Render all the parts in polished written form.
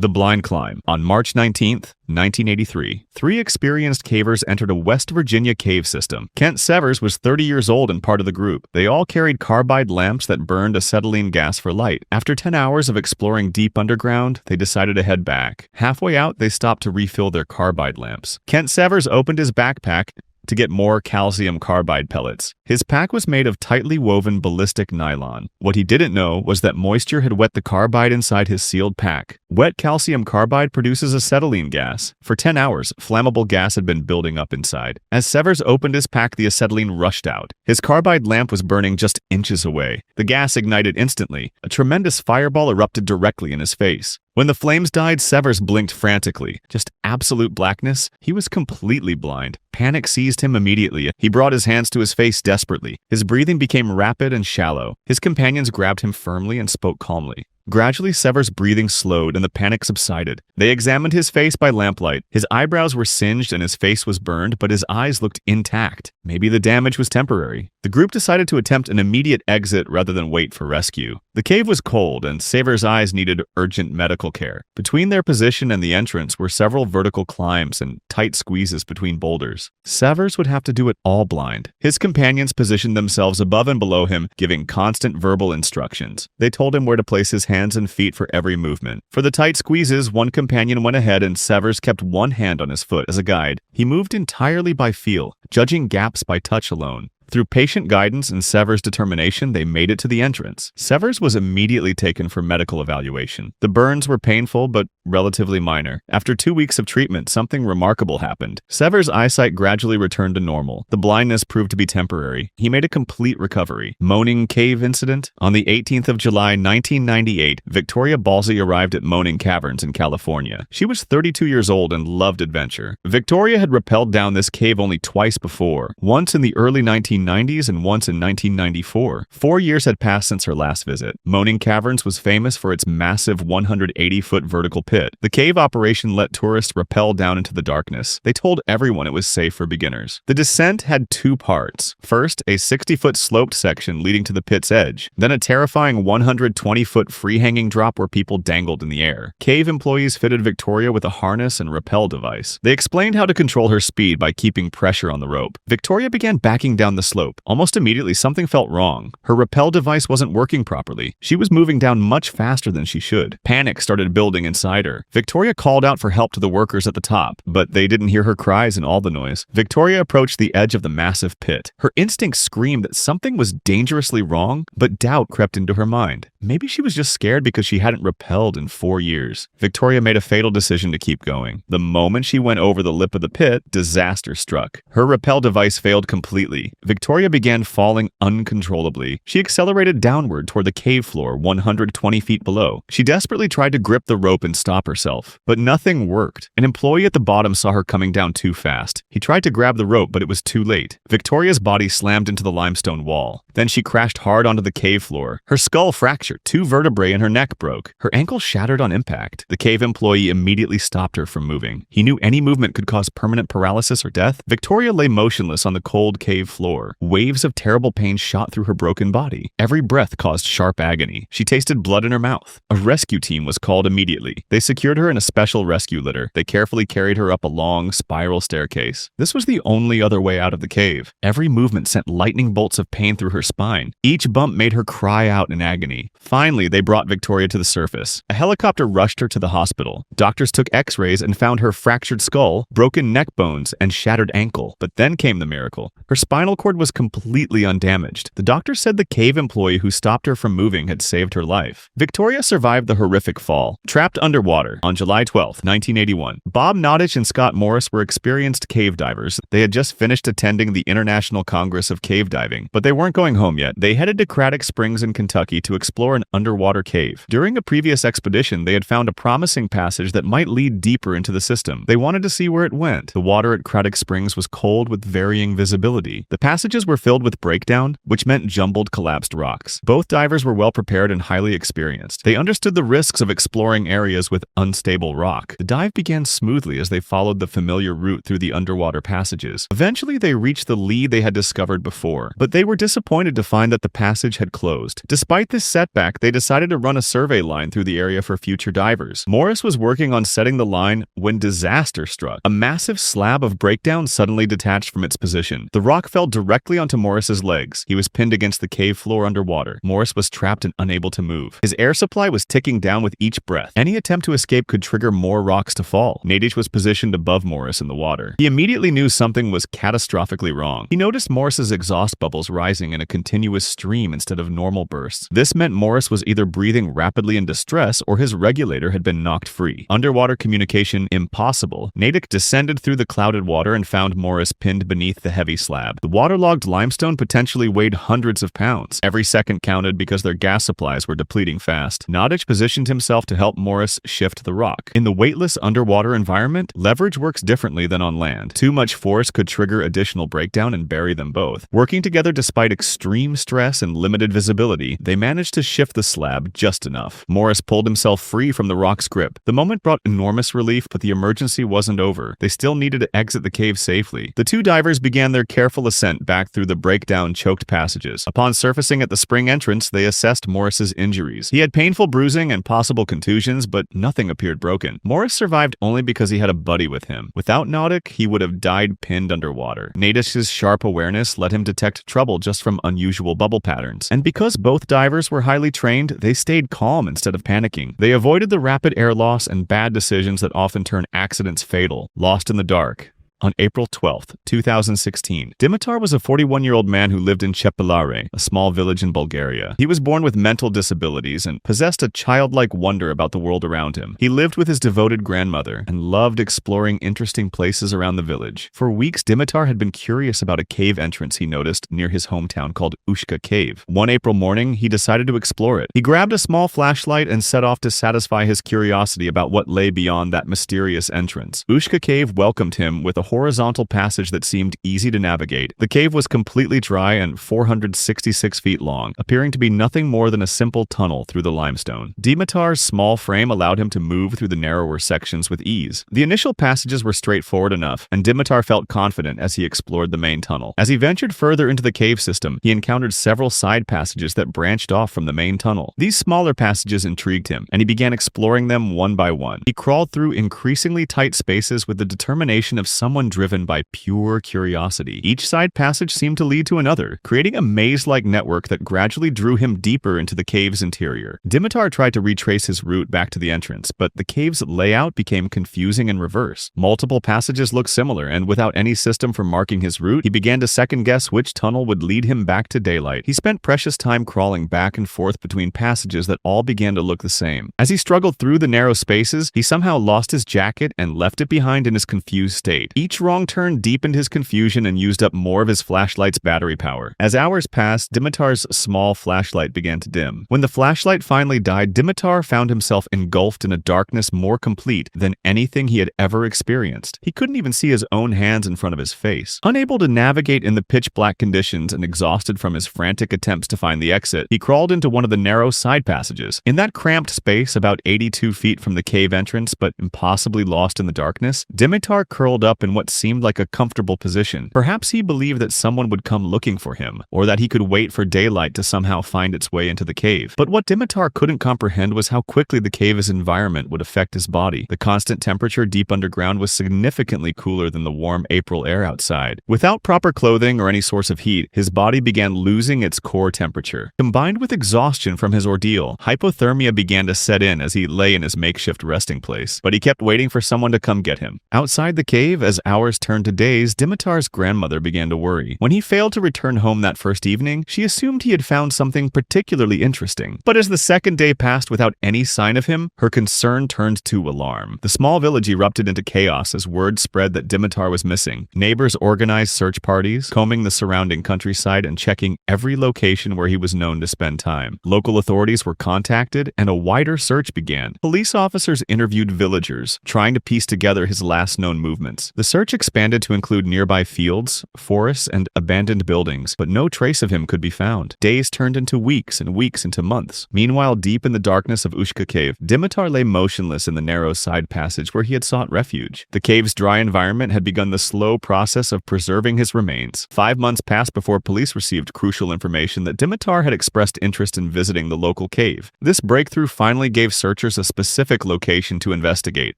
The Blind Climb. On March 19, 1983, three experienced cavers entered a West Virginia cave system. Kent Severs was 30 years old and part of the group. They all carried carbide lamps that burned acetylene gas for light. After 10 hours of exploring deep underground, they decided to head back. Halfway out, they stopped to refill their carbide lamps. Kent Severs opened his backpack to get more calcium carbide pellets. His pack was made of tightly woven ballistic nylon. What he didn't know was that moisture had wet the carbide inside his sealed pack. Wet calcium carbide produces acetylene gas. For 10 hours, flammable gas had been building up inside. As Severs opened his pack, the acetylene rushed out. His carbide lamp was burning just inches away. The gas ignited instantly. A tremendous fireball erupted directly in his face. When the flames died, Severs blinked frantically. Just absolute blackness. He was completely blind. Panic seized him immediately. He brought his hands to his face desperately. His breathing became rapid and shallow. His companions grabbed him firmly and spoke calmly. Gradually, Severs' breathing slowed and the panic subsided. They examined his face by lamplight. His eyebrows were singed and his face was burned, but his eyes looked intact. Maybe the damage was temporary. The group decided to attempt an immediate exit rather than wait for rescue. The cave was cold, and Severs' eyes needed urgent medical care. Between their position and the entrance were several vertical climbs and tight squeezes between boulders. Severs would have to do it all blind. His companions positioned themselves above and below him, giving constant verbal instructions. They told him where to place his hands and feet for every movement. For the tight squeezes, one companion went ahead and Severs kept one hand on his foot as a guide. He moved entirely by feel, judging gaps by touch alone. Through patient guidance and Severs' determination, they made it to the entrance. Severs was immediately taken for medical evaluation. The burns were painful, but relatively minor. After 2 weeks of treatment, something remarkable happened. Severs' eyesight gradually returned to normal. The blindness proved to be temporary. He made a complete recovery. Moaning Cave Incident. On the 18th of July, 1998, Victoria Balsey arrived at Moaning Caverns in California. She was 32 years old and loved adventure. Victoria had rappelled down this cave only twice before, once in the early 1990s and once in 1994. 4 years had passed since her last visit. Moaning Caverns was famous for its massive 180-foot vertical pit. The cave operation let tourists rappel down into the darkness. They told everyone it was safe for beginners. The descent had 2 parts. First, a 60-foot sloped section leading to the pit's edge, then a terrifying 120-foot free-hanging drop where people dangled in the air. Cave employees fitted Victoria with a harness and rappel device. They explained how to control her speed by keeping pressure on the rope. Victoria began backing down the slope. Almost immediately, something felt wrong. Her rappel device wasn't working properly. She was moving down much faster than she should. Panic started building inside her. Victoria called out for help to the workers at the top, but they didn't hear her cries in all the noise. Victoria approached the edge of the massive pit. Her instincts screamed that something was dangerously wrong, but doubt crept into her mind. Maybe she was just scared because she hadn't rappelled in 4 years. Victoria made a fatal decision to keep going. The moment she went over the lip of the pit, disaster struck. Her rappel device failed completely. Victoria began falling uncontrollably. She accelerated downward toward the cave floor 120 feet below. She desperately tried to grip the rope and stop herself, but nothing worked. An employee at the bottom saw her coming down too fast. He tried to grab the rope, but it was too late. Victoria's body slammed into the limestone wall. Then she crashed hard onto the cave floor. Her skull fractured, 2 vertebrae in her neck broke. Her ankle shattered on impact. The cave employee immediately stopped her from moving. He knew any movement could cause permanent paralysis or death. Victoria lay motionless on the cold cave floor. Waves of terrible pain shot through her broken body. Every breath caused sharp agony. She tasted blood in her mouth. A rescue team was called immediately. They secured her in a special rescue litter. They carefully carried her up a long, spiral staircase. This was the only other way out of the cave. Every movement sent lightning bolts of pain through her spine. Each bump made her cry out in agony. Finally, they brought Victoria to the surface. A helicopter rushed her to the hospital. Doctors took x-rays and found her fractured skull, broken neck bones, and shattered ankle. But then came the miracle. Her spinal cord was completely undamaged. The doctor said the cave employee who stopped her from moving had saved her life. Victoria survived the horrific fall. Trapped underwater on July 12, 1981. Bob Nottage and Scott Morris were experienced cave divers. They had just finished attending the International Congress of Cave Diving, but they weren't going home yet. They headed to Craddock Springs in Kentucky to explore an underwater cave. During a previous expedition, they had found a promising passage that might lead deeper into the system. They wanted to see where it went. The water at Craddock Springs was cold with varying visibility. The passages were filled with breakdown, which meant jumbled, collapsed rocks. Both divers were well prepared and highly experienced. They understood the risks of exploring areas with unstable rock. The dive began smoothly as they followed the familiar route through the underwater passages. Eventually, they reached the lead they had discovered before, but they were disappointed disappointed to find that the passage had closed. Despite this setback, they decided to run a survey line through the area for future divers. Morris was working on setting the line when disaster struck. A massive slab of breakdown suddenly detached from its position. The rock fell directly onto Morris's legs. He was pinned against the cave floor underwater. Morris was trapped and unable to move. His air supply was ticking down with each breath. Any attempt to escape could trigger more rocks to fall. Nadish was positioned above Morris in the water. He immediately knew something was catastrophically wrong. He noticed Morris's exhaust bubbles rising in a continuous stream instead of normal bursts. This meant Morris was either breathing rapidly in distress or his regulator had been knocked free. Underwater communication impossible. Nadish descended through the clouded water and found Morris pinned beneath the heavy slab. The waterlogged limestone potentially weighed hundreds of pounds. Every second counted because their gas supplies were depleting fast. Nadish positioned himself to help Morris shift the rock. In the weightless underwater environment, leverage works differently than on land. Too much force could trigger additional breakdown and bury them both. Working together despite extreme stress and limited visibility, they managed to shift the slab just enough. Morris pulled himself free from the rock's grip. The moment brought enormous relief, but the emergency wasn't over. They still needed to exit the cave safely. The two divers began their careful ascent back through the breakdown-choked passages. Upon surfacing at the spring entrance, they assessed Morris's injuries. He had painful bruising and possible contusions, but nothing appeared broken. Morris survived only because he had a buddy with him. Without Nadish, he would have died pinned underwater. Nadish's sharp awareness let him detect trouble just from unusual bubble patterns. And because both divers were highly trained, they stayed calm instead of panicking. They avoided the rapid air loss and bad decisions that often turn accidents fatal. Lost in the dark. On April 12, 2016, Dimitar was a 41-year-old man who lived in Chepelare, a small village in Bulgaria. He was born with mental disabilities and possessed a childlike wonder about the world around him. He lived with his devoted grandmother and loved exploring interesting places around the village. For weeks, Dimitar had been curious about a cave entrance he noticed near his hometown called Ushka Cave. One April morning, he decided to explore it. He grabbed a small flashlight and set off to satisfy his curiosity about what lay beyond that mysterious entrance. Ushka Cave welcomed him with a horizontal passage that seemed easy to navigate. The cave was completely dry and 466 feet long, appearing to be nothing more than a simple tunnel through the limestone. Dimitar's small frame allowed him to move through the narrower sections with ease. The initial passages were straightforward enough, and Dimitar felt confident as he explored the main tunnel. As he ventured further into the cave system, he encountered several side passages that branched off from the main tunnel. These smaller passages intrigued him, and he began exploring them one by one. He crawled through increasingly tight spaces with the determination of someone driven by pure curiosity. Each side passage seemed to lead to another, creating a maze-like network that gradually drew him deeper into the cave's interior. Dimitar tried to retrace his route back to the entrance, but the cave's layout became confusing in reverse. Multiple passages looked similar, and without any system for marking his route, he began to second-guess which tunnel would lead him back to daylight. He spent precious time crawling back and forth between passages that all began to look the same. As he struggled through the narrow spaces, he somehow lost his jacket and left it behind in his confused state. Each wrong turn deepened his confusion and used up more of his flashlight's battery power. As hours passed, Dimitar's small flashlight began to dim. When the flashlight finally died, Dimitar found himself engulfed in a darkness more complete than anything he had ever experienced. He couldn't even see his own hands in front of his face. Unable to navigate in the pitch-black conditions and exhausted from his frantic attempts to find the exit, he crawled into one of the narrow side passages. In that cramped space, about 82 feet from the cave entrance, but impossibly lost in the darkness, Dimitar curled up in what seemed like a comfortable position. Perhaps he believed that someone would come looking for him, or that he could wait for daylight to somehow find its way into the cave. But what Dimitar couldn't comprehend was how quickly the cave's environment would affect his body. The constant temperature deep underground was significantly cooler than the warm April air outside. Without proper clothing or any source of heat, his body began losing its core temperature. Combined with exhaustion from his ordeal, hypothermia began to set in as he lay in his makeshift resting place. But he kept waiting for someone to come get him. Outside the cave, as hours turned to days, Dimitar's grandmother began to worry. When he failed to return home that first evening, she assumed he had found something particularly interesting. But as the second day passed without any sign of him, her concern turned to alarm. The small village erupted into chaos as word spread that Dimitar was missing. Neighbors organized search parties, combing the surrounding countryside and checking every location where he was known to spend time. Local authorities were contacted, and a wider search began. Police officers interviewed villagers, trying to piece together his last known movements. The search expanded to include nearby fields, forests, and abandoned buildings, but no trace of him could be found. Days turned into weeks and weeks into months. Meanwhile, deep in the darkness of Ushka Cave, Dimitar lay motionless in the narrow side passage where he had sought refuge. The cave's dry environment had begun the slow process of preserving his remains. 5 months passed before police received crucial information that Dimitar had expressed interest in visiting the local cave. This breakthrough finally gave searchers a specific location to investigate.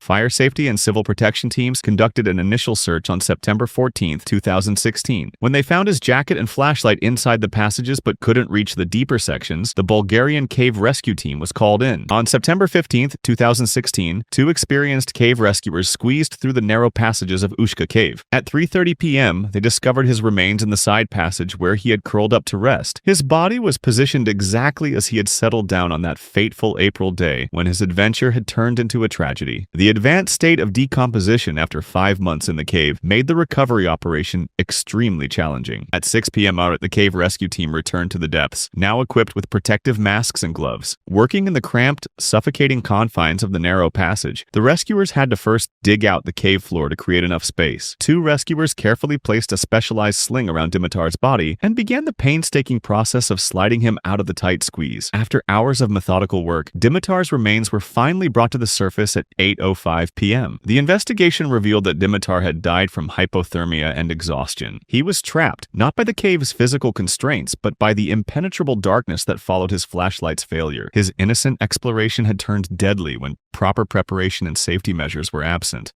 Fire safety and civil protection teams conducted an initial search on September 14, 2016. When they found his jacket and flashlight inside the passages but couldn't reach the deeper sections, the Bulgarian cave rescue team was called in. On September 15, 2016, 2 experienced cave rescuers squeezed through the narrow passages of Ushka Cave. At 3:30 p.m., they discovered his remains in the side passage where he had curled up to rest. His body was positioned exactly as he had settled down on that fateful April day when his adventure had turned into a tragedy. The advanced state of decomposition after 5 months in the cave made the recovery operation extremely challenging. At 6 p.m. the cave rescue team returned to the depths, now equipped with protective masks and gloves. Working in the cramped, suffocating confines of the narrow passage, the rescuers had to first dig out the cave floor to create enough space. 2 rescuers carefully placed a specialized sling around Dimitar's body and began the painstaking process of sliding him out of the tight squeeze. After hours of methodical work, Dimitar's remains were finally brought to the surface at 8:05 p.m. The investigation revealed that Dimitar had died from hypothermia and exhaustion. He was trapped, not by the cave's physical constraints, but by the impenetrable darkness that followed his flashlight's failure. His innocent exploration had turned deadly when proper preparation and safety measures were absent.